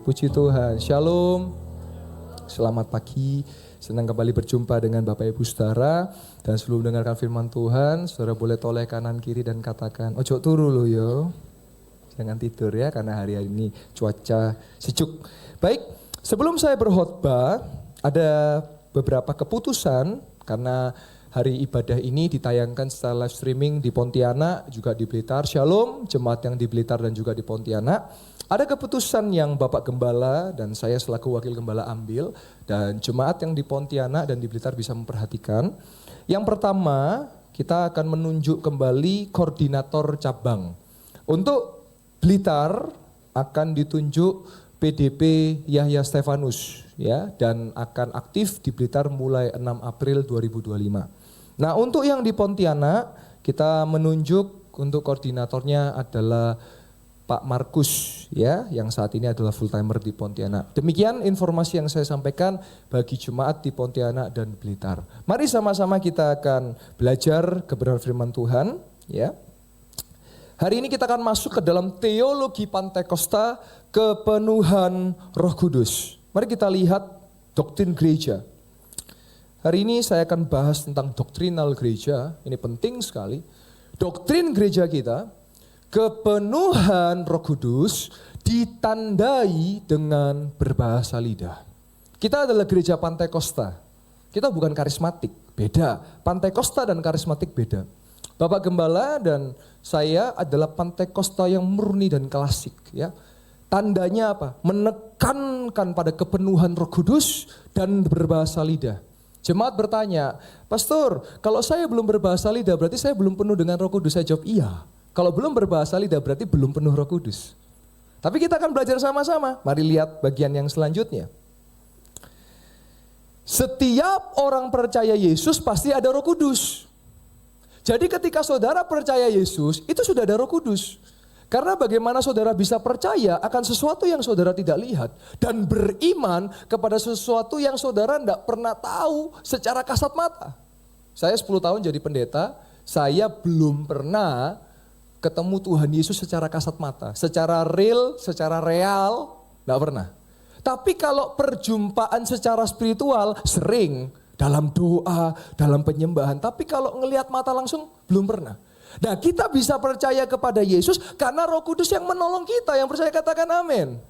Puji Tuhan, Shalom, selamat pagi, senang kembali berjumpa dengan Bapak Ibu Saudara. Dan sebelum mendengarkan firman Tuhan, Saudara boleh toleh kanan kiri dan katakan, ojo turu lo yo. Jangan tidur ya, karena hari ini cuaca sejuk. Baik, sebelum saya berkhotbah, ada beberapa keputusan, karena hari ibadah ini ditayangkan secara live streaming di Pontianak, juga di Blitar. Shalom, jemaat yang di Blitar dan juga di Pontianak. Ada keputusan yang Bapak Gembala dan saya selaku Wakil Gembala ambil, dan jemaat yang di Pontianak dan di Blitar bisa memperhatikan. Yang pertama, kita akan menunjuk kembali koordinator cabang. Untuk Blitar akan ditunjuk PDP Yahya Stefanus ya, dan akan aktif di Blitar mulai 6 April 2025. Nah, untuk yang di Pontianak kita menunjuk untuk koordinatornya adalah Pak Markus ya, yang saat ini adalah full timer di Pontianak. Demikian informasi yang saya sampaikan bagi jemaat di Pontianak dan Blitar. Mari sama-sama kita akan belajar kebenaran firman Tuhan ya. Hari ini kita akan masuk ke dalam teologi Pantekosta, kepenuhan Roh Kudus. Mari kita lihat doktrin gereja. Hari ini saya akan bahas tentang doktrinal gereja, ini penting sekali. Doktrin gereja kita, kepenuhan Roh Kudus ditandai dengan berbahasa lidah. Kita adalah gereja Pantekosta. Kita bukan karismatik, beda. Pantekosta dan karismatik beda. Bapak Gembala dan saya adalah Pantekosta yang murni dan klasik ya. Tandanya apa? Menekankan pada kepenuhan Roh Kudus dan berbahasa lidah. Jemaat bertanya, "Pastor, kalau saya belum berbahasa lidah berarti saya belum penuh dengan Roh Kudus?" Saya jawab, "Iya." Kalau belum berbahasa lidah berarti belum penuh Roh Kudus. Tapi kita akan belajar sama-sama. Mari lihat bagian yang selanjutnya. Setiap orang percaya Yesus pasti ada Roh Kudus. Jadi ketika saudara percaya Yesus, itu sudah ada Roh Kudus. Karena bagaimana saudara bisa percaya akan sesuatu yang saudara tidak lihat dan beriman kepada sesuatu yang saudara tidak pernah tahu secara kasat mata. Saya 10 tahun jadi pendeta, saya belum pernah ketemu Tuhan Yesus secara kasat mata, secara real, enggak pernah. Tapi kalau perjumpaan secara spiritual sering dalam doa, dalam penyembahan, tapi kalau ngelihat mata langsung belum pernah. Nah, kita bisa percaya kepada Yesus karena Roh Kudus yang menolong kita, yang percaya katakan amin.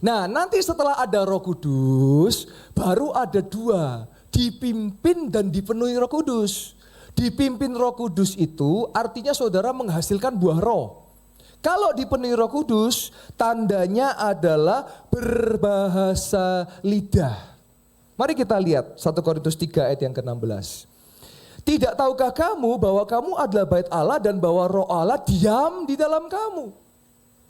Nah, nanti setelah ada Roh Kudus, baru ada dua, dipimpin dan dipenuhi Roh Kudus. Dipimpin Roh Kudus itu artinya saudara menghasilkan buah roh. Kalau dipenuhi Roh Kudus, tandanya adalah berbahasa lidah. Mari kita lihat 1 Korintus 3 ayat yang ke-16. Tidak tahukah kamu bahwa kamu adalah bait Allah dan bahwa Roh Allah diam di dalam kamu?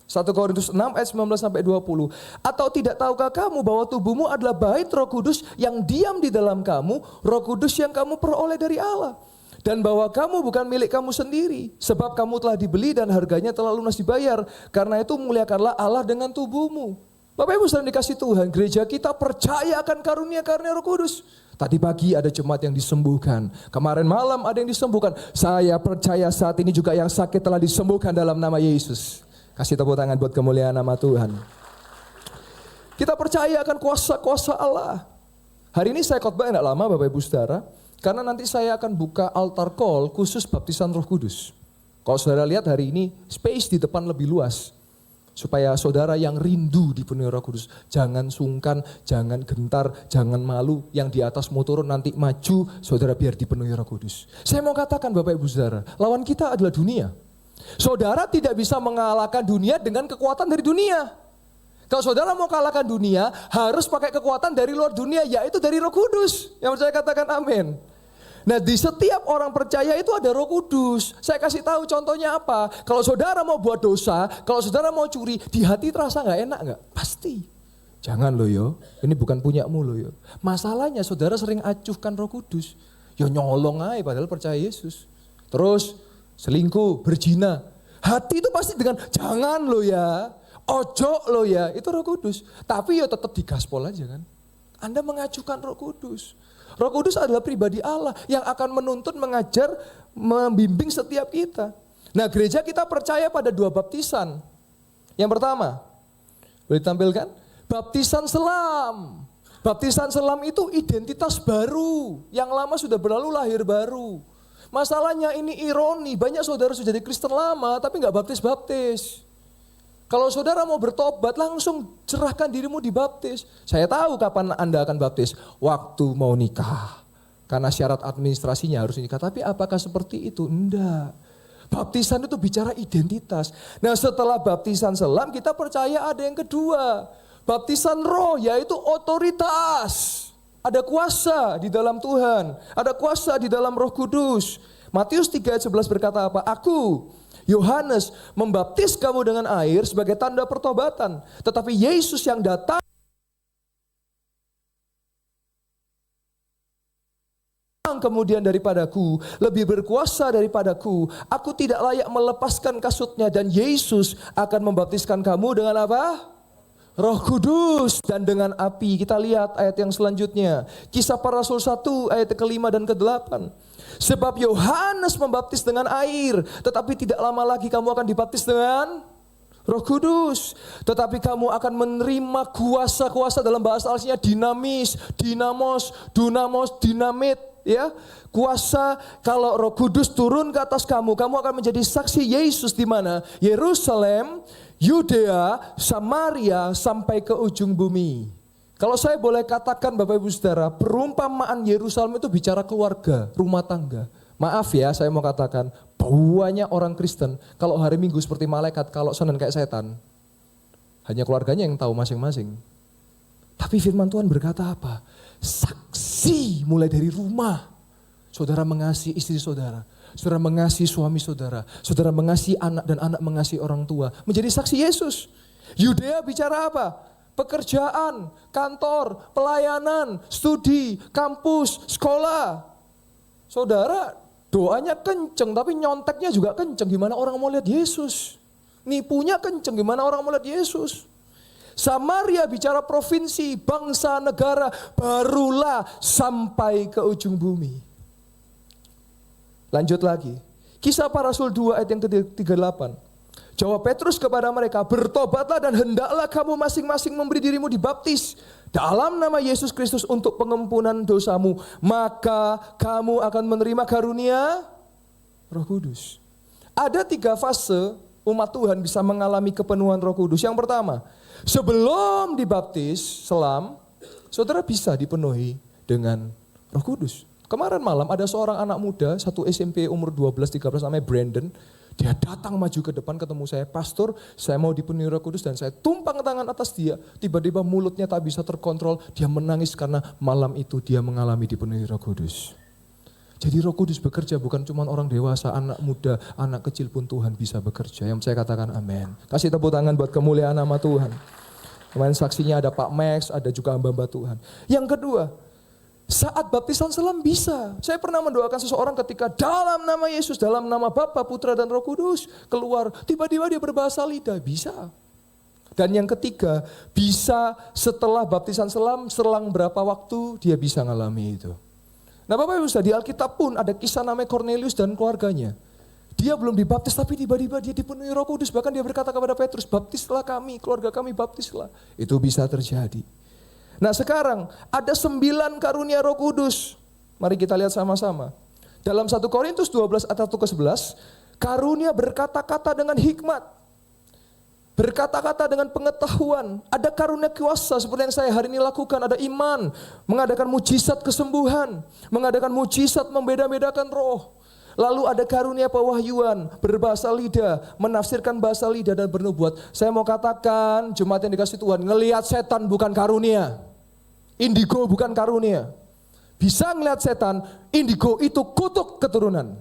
1 Korintus 6 ayat 19 sampai 20. Atau tidak tahukah kamu bahwa tubuhmu adalah bait Roh Kudus yang diam di dalam kamu, Roh Kudus yang kamu peroleh dari Allah? Dan bahwa kamu bukan milik kamu sendiri, sebab kamu telah dibeli dan harganya telah lunas dibayar. Karena itu muliakanlah Allah dengan tubuhmu. Bapak Ibu saudara dikasih Tuhan, gereja kita percaya akan karunia-karunia Roh Kudus. Tadi pagi ada jemaat yang disembuhkan, kemarin malam ada yang disembuhkan. Saya percaya saat ini juga yang sakit telah disembuhkan dalam nama Yesus. Kasih tepuk tangan buat kemuliaan nama Tuhan. Kita percaya akan kuasa-kuasa Allah. Hari ini saya khotbah enggak lama Bapak Ibu Saudara, karena nanti saya akan buka altar call khusus baptisan Roh Kudus. Kalau saudara lihat hari ini space di depan lebih luas. Supaya saudara yang rindu dipenuhi Roh Kudus, jangan sungkan, jangan gentar, jangan malu. Yang di atas mau turun nanti maju, saudara biar dipenuhi Roh Kudus. Saya mau katakan Bapak Ibu Saudara, lawan kita adalah dunia. Saudara tidak bisa mengalahkan dunia dengan kekuatan dari dunia. Kalau saudara mau kalahkan dunia, harus pakai kekuatan dari luar dunia, yaitu dari Roh Kudus. Yang saya katakan amin. Nah, di setiap orang percaya itu ada Roh Kudus. Saya kasih tahu contohnya apa. Kalau saudara mau buat dosa, kalau saudara mau curi, di hati terasa gak enak gak? Pasti. Jangan loh yo, ini bukan punyamu loh yo. Masalahnya saudara sering acuhkan Roh Kudus. Ya nyolong aja padahal percaya Yesus. Terus selingkuh, berzina. Hati itu pasti dengan jangan loh ya, ojo loh ya, itu Roh Kudus. Tapi ya tetap digaspol aja kan. Anda mengacuhkan Roh Kudus. Roh Kudus adalah pribadi Allah yang akan menuntun, mengajar, membimbing setiap kita. Nah, gereja kita percaya pada 2 baptisan. Yang pertama, boleh ditampilkan? Baptisan selam. Baptisan selam itu identitas baru. Yang lama sudah berlalu, lahir baru. Masalahnya ini ironi, banyak saudara sudah jadi Kristen lama tapi nggak baptis-baptis. Kalau saudara mau bertobat, langsung serahkan dirimu dibaptis. Saya tahu kapan Anda akan baptis. Waktu mau nikah. Karena syarat administrasinya harus nikah. Tapi apakah seperti itu? Enggak. Baptisan itu bicara identitas. Nah setelah baptisan selam, kita percaya ada yang kedua. Baptisan roh, yaitu otoritas. Ada kuasa di dalam Tuhan. Ada kuasa di dalam Roh Kudus. Matius 3 ayat 11 berkata apa? Aku, Yohanes, membaptis kamu dengan air sebagai tanda pertobatan. Tetapi Yesus yang datang kemudian daripadaku, lebih berkuasa daripadaku. Aku tidak layak melepaskan kasutnya, dan Yesus akan membaptiskan kamu dengan apa? Roh Kudus dan dengan api. Kita lihat ayat yang selanjutnya. Kisah Para Rasul 1 ayat ke-5 dan ke-8. Sebab Yohanes membaptis dengan air, tetapi tidak lama lagi kamu akan dibaptis dengan Roh Kudus. Tetapi kamu akan menerima kuasa-kuasa, dalam bahasa aslinya dinamis, dinamos, dunamos, dinamit. Ya, kuasa. Kalau Roh Kudus turun ke atas kamu, kamu akan menjadi saksi Yesus di mana? Yerusalem, Yudea, Samaria, sampai ke ujung bumi. Kalau saya boleh katakan Bapak Ibu Saudara, perumpamaan Yerusalem itu bicara keluarga, rumah tangga. Maaf ya, saya mau katakan, banyak orang Kristen kalau hari Minggu seperti malaikat, kalau Senin kayak setan. Hanya keluarganya yang tahu masing-masing. Tapi firman Tuhan berkata apa? Saksi mulai dari rumah. Saudara mengasihi istri saudara. Saudara mengasihi suami saudara. Saudara mengasihi anak dan anak mengasihi orang tua. Menjadi saksi Yesus. Yudea bicara apa? Pekerjaan, kantor, pelayanan, studi, kampus, sekolah. Saudara doanya kenceng tapi nyonteknya juga kenceng. Gimana orang mau lihat Yesus? Nipunya kenceng, gimana orang mau lihat Yesus? Samaria bicara provinsi, bangsa, negara, barulah sampai ke ujung bumi. Lanjut lagi. Kisah Para Rasul 2 ayat yang ke-38. Jawab Petrus kepada mereka, bertobatlah dan hendaklah kamu masing-masing memberi dirimu dibaptis dalam nama Yesus Kristus untuk pengampunan dosamu. Maka kamu akan menerima karunia Roh Kudus. Ada 3 fase umat Tuhan bisa mengalami kepenuhan Roh Kudus. Yang pertama, sebelum dibaptis selam, saudara bisa dipenuhi dengan Roh Kudus. Kemarin malam ada seorang anak muda, satu SMP umur 12-13 namanya Brandon. Dia datang maju ke depan ketemu saya, pastor saya mau dipenuhi Roh Kudus, dan saya tumpang tangan atas dia. Tiba-tiba mulutnya tak bisa terkontrol, dia menangis karena malam itu dia mengalami dipenuhi Roh Kudus. Jadi Roh Kudus bekerja bukan cuma orang dewasa, anak muda, anak kecil pun Tuhan bisa bekerja. Yang saya katakan amin. Kasih tepuk tangan buat kemuliaan nama Tuhan. Kemarin saksinya ada Pak Max, ada juga hamba-hamba Tuhan. Yang kedua, saat baptisan selam bisa. Saya pernah mendoakan seseorang ketika dalam nama Yesus, dalam nama Bapa, Putra dan Roh Kudus keluar. Tiba-tiba dia berbahasa lidah, bisa. Dan yang ketiga, bisa setelah baptisan selam, selang berapa waktu dia bisa ngalami itu. Nah Bapak Ibu di Alkitab pun ada kisah namanya Cornelius dan keluarganya. Dia belum dibaptis tapi tiba-tiba dia dipenuhi Roh Kudus. Bahkan dia berkata kepada Petrus, baptislah kami, keluarga kami baptislah. Itu bisa terjadi. Nah sekarang ada 9 karunia Roh Kudus. Mari kita lihat sama-sama. Dalam 1 Korintus 12 ayat 1-11, karunia berkata-kata dengan hikmat. Berkata-kata dengan pengetahuan. Ada karunia kuasa seperti yang saya hari ini lakukan. Ada iman, mengadakan mujizat kesembuhan, mengadakan mujizat membeda-bedakan roh. Lalu ada karunia pewahyuan, berbahasa lidah, menafsirkan bahasa lidah dan bernubuat. Saya mau katakan, jemaat yang dikasih Tuhan, ngelihat setan bukan karunia. Indigo bukan karunia. Bisa ngelihat setan, indigo itu kutuk keturunan.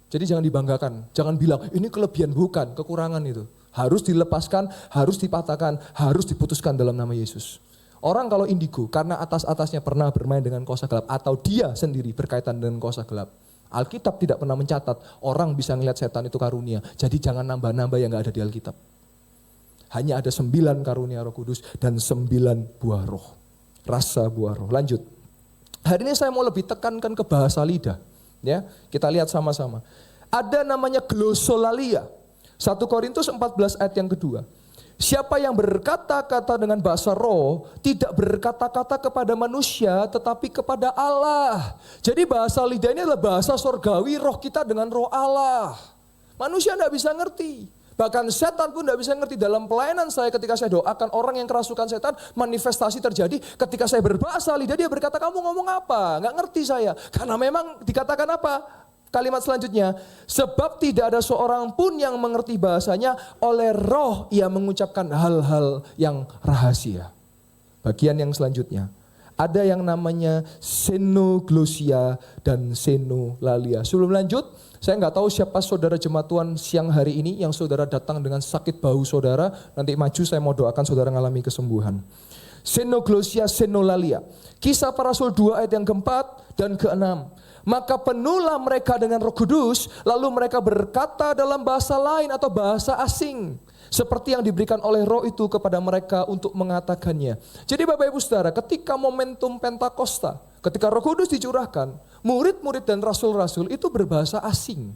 Jadi jangan dibanggakan, jangan bilang ini kelebihan, bukan, kekurangan itu. Harus dilepaskan, harus dipatahkan, harus diputuskan dalam nama Yesus. Orang kalau indigo, karena atas-atasnya pernah bermain dengan kuasa gelap, atau dia sendiri berkaitan dengan kuasa gelap. Alkitab tidak pernah mencatat orang bisa ngelihat setan itu karunia. Jadi jangan nambah-nambah yang gak ada di Alkitab. Hanya ada 9 karunia Roh Kudus dan 9 buah roh. Rasa buah roh. Lanjut. Hari ini saya mau lebih tekankan ke bahasa lidah. Ya, kita lihat sama-sama. Ada namanya glosolalia. 1 Korintus 14 ayat yang kedua. Siapa yang berkata-kata dengan bahasa roh, tidak berkata-kata kepada manusia, tetapi kepada Allah. Jadi bahasa lidah ini adalah bahasa sorgawi, roh kita dengan roh Allah. Manusia tidak bisa ngerti. Bahkan setan pun tidak bisa ngerti. Dalam pelayanan saya ketika saya doakan orang yang kerasukan setan, manifestasi terjadi. Ketika saya berbahasa lidah, dia berkata, kamu ngomong apa? Nggak ngerti saya. Karena memang dikatakan apa? Kalimat selanjutnya, sebab tidak ada seorang pun yang mengerti bahasanya, oleh roh ia mengucapkan hal-hal yang rahasia. Bagian yang selanjutnya, ada yang namanya xenoglosia dan xenolalia. Sebelum lanjut, saya nggak tahu siapa saudara jemaat Tuhan siang hari ini yang saudara datang dengan sakit bahu saudara, nanti maju saya mau doakan saudara mengalami kesembuhan. Xenoglosia, xenolalia. Kisah para Rasul 2 ayat yang keempat dan keenam. Maka penuhlah mereka dengan Roh Kudus, lalu mereka berkata dalam bahasa lain atau bahasa asing, seperti yang diberikan oleh Roh itu kepada mereka untuk mengatakannya. Jadi Bapak Ibu Saudara, ketika momentum Pentakosta, ketika Roh Kudus dicurahkan, murid-murid dan rasul-rasul itu berbahasa asing.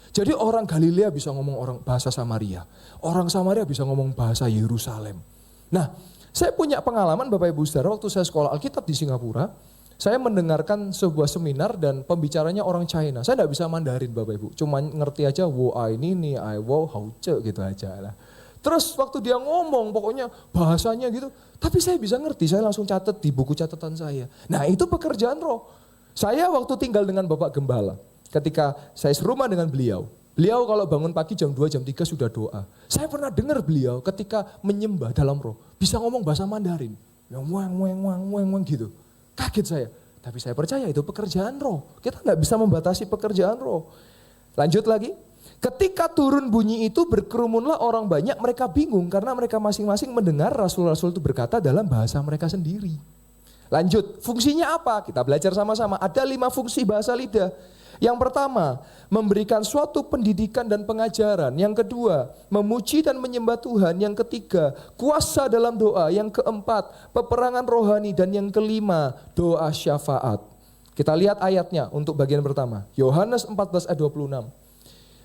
Jadi orang Galilea bisa ngomong orang bahasa Samaria, orang Samaria bisa ngomong bahasa Yerusalem. Nah, saya punya pengalaman Bapak Ibu Saudara, waktu saya sekolah Alkitab di Singapura, saya mendengarkan sebuah seminar dan pembicaranya orang China. Saya tidak bisa Mandarin Bapak Ibu, cuma ngerti aja wo ai ni ai wo hao ce gitu aja lah. Terus waktu dia ngomong pokoknya bahasanya gitu, tapi saya bisa ngerti, saya langsung catat di buku catatan saya. Nah itu pekerjaan roh. Saya waktu tinggal dengan Bapak Gembala, ketika saya serumah dengan beliau kalau bangun pagi jam 2, jam 3 sudah doa. Saya pernah dengar beliau ketika menyembah dalam roh, bisa ngomong bahasa Mandarin. Yang wang gitu. Kaget saya, tapi saya percaya itu pekerjaan roh. Kita nggak bisa membatasi pekerjaan roh. Lanjut lagi, ketika turun bunyi itu berkerumunlah orang banyak, mereka bingung karena mereka masing-masing mendengar rasul-rasul itu berkata dalam bahasa mereka sendiri. Lanjut, fungsinya apa? Kita belajar sama-sama. Ada 5 fungsi bahasa lidah. Yang pertama, memberikan suatu pendidikan dan pengajaran. Yang kedua, memuji dan menyembah Tuhan. Yang ketiga, kuasa dalam doa. Yang keempat, peperangan rohani. Dan yang kelima, doa syafaat. Kita lihat ayatnya untuk bagian pertama. Yohanes 14 ayat 26.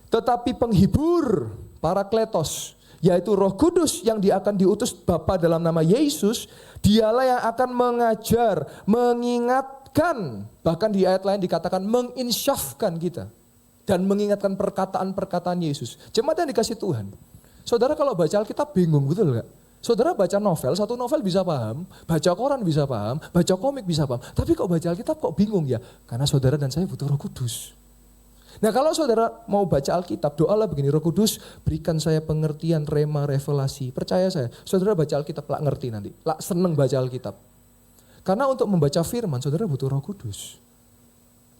Tetapi penghibur, Parakletos, yaitu Roh Kudus yang dia akan diutus Bapa dalam nama Yesus, dialah yang akan mengajar, mengingatkan, bahkan di ayat lain dikatakan menginsyafkan kita dan mengingatkan perkataan-perkataan Yesus. Jemaat yang dikasih Tuhan, saudara kalau baca Alkitab bingung, betul gak? Saudara baca novel, satu novel bisa paham, baca koran bisa paham, baca komik bisa paham, tapi kok baca Alkitab kok bingung ya? Karena saudara dan saya butuh Roh Kudus. Nah kalau saudara mau baca Alkitab, doalah begini, Roh Kudus berikan saya pengertian, rema, revelasi. Percaya saya, saudara baca Alkitab lah ngerti nanti, lah seneng baca Alkitab. Karena untuk membaca firman, saudara butuh Roh Kudus.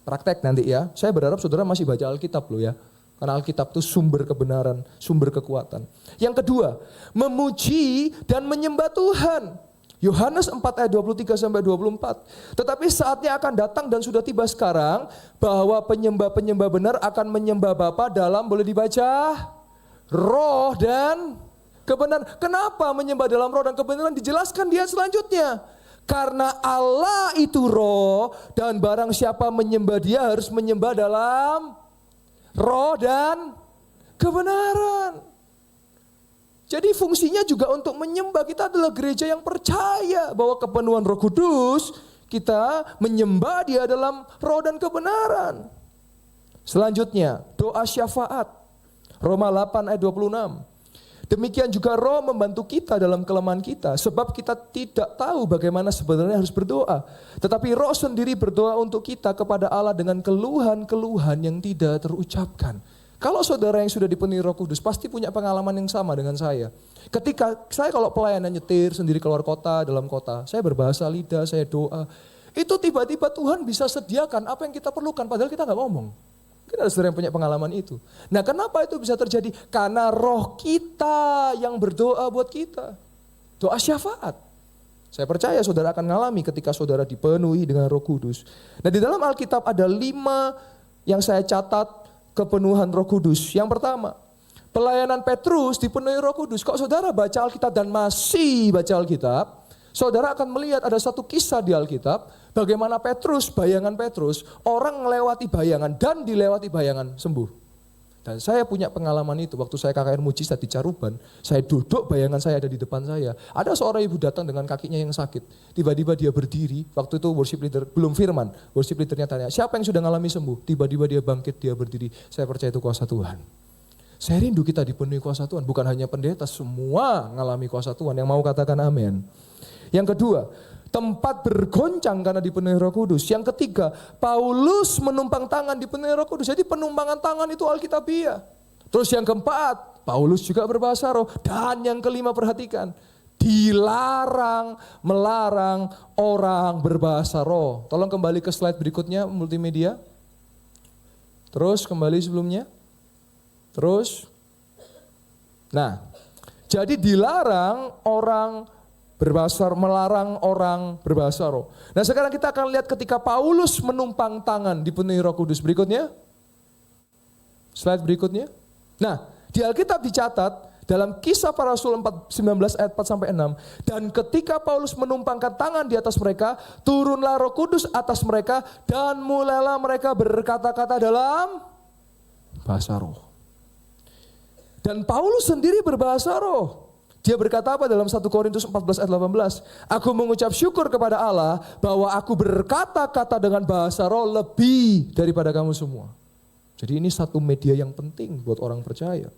Praktek nanti ya, saya berharap saudara masih baca Alkitab loh ya. Karena Alkitab itu sumber kebenaran, sumber kekuatan. Yang kedua, memuji dan menyembah Tuhan. Yohanes 4 ayat 23 sampai 24. Tetapi saatnya akan datang dan sudah tiba sekarang bahwa penyembah-penyembah benar akan menyembah Bapa dalam, boleh dibaca, roh dan kebenaran. Kenapa menyembah dalam roh dan kebenaran? Dijelaskan dia selanjutnya. Karena Allah itu roh dan barang siapa menyembah dia harus menyembah dalam roh dan kebenaran. Jadi fungsinya juga untuk menyembah. Kita adalah gereja yang percaya bahwa kepenuhan Roh Kudus, kita menyembah dia dalam roh dan kebenaran. Selanjutnya, doa syafaat. Roma 8 ayat 26. Demikian juga roh membantu kita dalam kelemahan kita. Sebab kita tidak tahu bagaimana sebenarnya harus berdoa. Tetapi roh sendiri berdoa untuk kita kepada Allah dengan keluhan-keluhan yang tidak terucapkan. Kalau saudara yang sudah dipenuhi Roh Kudus pasti punya pengalaman yang sama dengan saya. Ketika saya kalau pelayanan nyetir sendiri keluar kota, dalam kota, saya berbahasa lidah, saya doa. Itu tiba-tiba Tuhan bisa sediakan apa yang kita perlukan padahal kita nggak ngomong. Kita ada saudara yang punya pengalaman itu. Nah kenapa itu bisa terjadi? Karena roh kita yang berdoa buat kita. Doa syafaat. Saya percaya saudara akan mengalami ketika saudara dipenuhi dengan Roh Kudus. Nah di dalam Alkitab ada 5 yang saya catat kepenuhan Roh Kudus. Yang pertama, pelayanan Petrus dipenuhi Roh Kudus. Kalau saudara baca Alkitab dan masih baca Alkitab, saudara akan melihat ada satu kisah di Alkitab, bagaimana Petrus, bayangan Petrus, orang melewati bayangan dan dilewati bayangan sembuh. Dan saya punya pengalaman itu waktu saya KKR Mujizat di Caruban, saya duduk, bayangan saya ada di depan saya. Ada seorang ibu datang dengan kakinya yang sakit. Tiba-tiba dia berdiri, waktu itu worship leader, belum firman, worship leadernya tanya, siapa yang sudah ngalami sembuh? Tiba-tiba dia bangkit, dia berdiri, saya percaya itu kuasa Tuhan. Saya rindu kita dipenuhi kuasa Tuhan, bukan hanya pendeta, semua ngalami kuasa Tuhan, yang mau katakan amin. Yang kedua, tempat bergoncang karena dipenuhi Roh Kudus. Yang ketiga, Paulus menumpang tangan dipenuhi Roh Kudus. Jadi penumpangan tangan itu alkitabiah. Terus yang keempat, Paulus juga berbahasa roh. Dan yang kelima, perhatikan, dilarang melarang orang berbahasa roh. Tolong kembali ke slide berikutnya, multimedia. Terus kembali sebelumnya. Terus. Nah, jadi dilarang orang melarang orang berbahasa roh. Nah sekarang kita akan lihat ketika Paulus menumpang tangan dipenuhi Roh Kudus. Berikutnya. Slide berikutnya. Nah di Alkitab dicatat dalam Kisah Para Rasul 19 ayat 4-6. Dan ketika Paulus menumpangkan tangan di atas mereka, turunlah Roh Kudus atas mereka dan mulailah mereka berkata-kata dalam bahasa roh. Dan Paulus sendiri berbahasa roh. Dia berkata apa dalam 1 Korintus 14 ayat 18? Aku mengucap syukur kepada Allah bahwa aku berkata-kata dengan bahasa roh lebih daripada kamu semua. Jadi ini satu media yang penting buat orang percaya.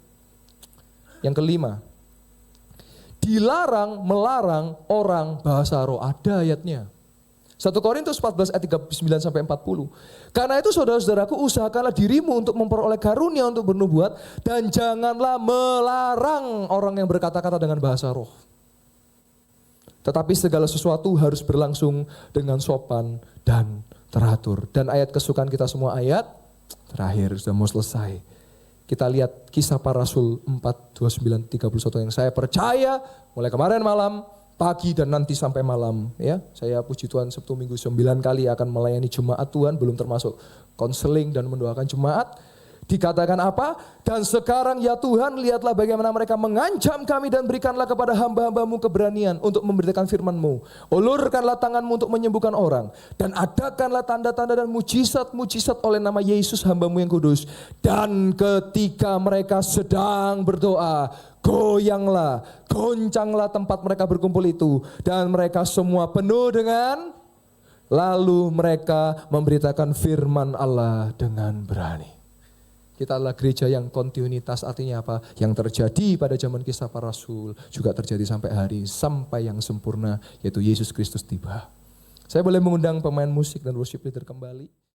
Yang kelima, dilarang melarang orang bahasa roh. Ada ayatnya. 1 Korintus 14 ayat 39-40. Karena itu saudara-saudaraku, usahakanlah dirimu untuk memperoleh karunia untuk bernubuat dan janganlah melarang orang yang berkata-kata dengan bahasa roh. Tetapi segala sesuatu harus berlangsung dengan sopan dan teratur. Dan ayat kesukaan kita semua, ayat terakhir, sudah mau selesai. Kita lihat Kisah Para Rasul 4, 29, 31 yang saya percaya mulai kemarin malam, pagi dan nanti sampai malam ya. Saya puji Tuhan Sabtu Minggu 9 kali akan melayani jemaat Tuhan, belum termasuk konseling dan mendoakan jemaat. Dikatakan apa? Dan sekarang ya Tuhan, lihatlah bagaimana mereka mengancam kami dan berikanlah kepada hamba-hambamu keberanian untuk memberitakan firman-Mu. Ulurkanlah tanganmu untuk menyembuhkan orang. Dan adakanlah tanda-tanda dan mujizat-mujizat oleh nama Yesus hamba-Mu yang kudus. Dan ketika mereka sedang berdoa, goyanglah, goncanglah tempat mereka berkumpul itu. Dan mereka semua penuh dengan, lalu mereka memberitakan firman Allah dengan berani. Kita adalah gereja yang kontinuitas, artinya apa? Yang terjadi pada zaman Kisah Para Rasul juga terjadi sampai hari, sampai yang sempurna, yaitu Yesus Kristus tiba. Saya boleh mengundang pemain musik dan worship leader kembali.